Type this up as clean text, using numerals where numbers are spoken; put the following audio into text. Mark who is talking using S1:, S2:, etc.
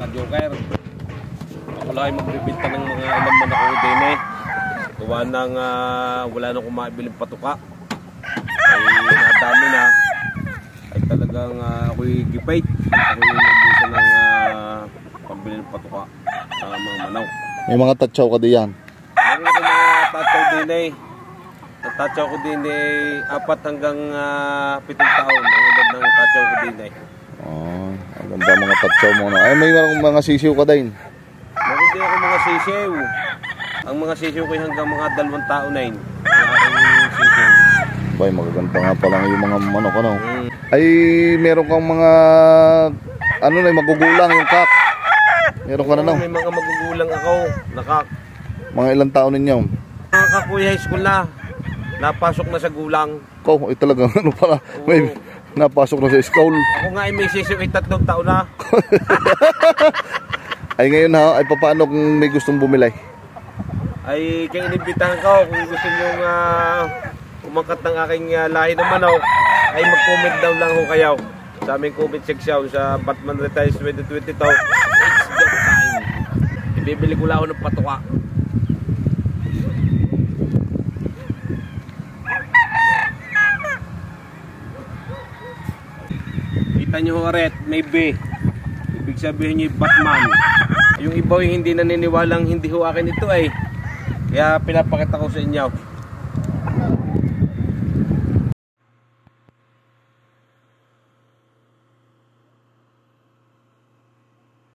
S1: ka-joker. Ako lang ay magbibinta ng mga ilang manok ko din eh. Gawa ng wala nang kumabiling patuka. Ay nadami na. Ay talagang ako'y gipait. Ako'y nabusan ng pambili ng patuka sa mga manok.
S2: May mga tatsaw ka diyan.
S1: Meron ako mga tatsaw din eh. Tatsaw ko din eh 4 hanggang 7 taon. Ang edad ng tatsaw ko din eh.
S2: Oh, ang ganda mga tatsaw mo. No? Ay may mga sisiw ka din.
S1: Meron din ako mga sisiw. Ang mga sisiw ko hanggang mga 2 taon na yun. Ang aking sisiw.
S2: Bay, magaganda nga pa lang yung mga manok ano. Ay meron kang mga ano na magugulang yung kak. Meron ka na no?
S1: May mga magugulang ako. Nakak.
S2: Mga ilang taon ninyo?
S1: Mga kakuya high school na. Napasok na sa gulang.
S2: Ko, ay talagang ano pala. May napasok na sa school.
S1: Ako nga ay may sisiw ay 3 taon na.
S2: Ay ngayon ha, ay paano kung may gustong bumili?
S1: Ay kaya inibitahan ko kung gusto nyo umangkat ng aking lahi ng manok ay mag-comment down lang ho kayo sa aming comment section sa Batman Retiles 2022. It's joke time. Ibibili ko lang ako ng patuka. Kita nyo ho ret, may B. Ibig sabihin nyo yung Batman. Yung iba yung hindi naniniwalang hindi ho akin ito ay. Kaya pinapakita ko sa inyo.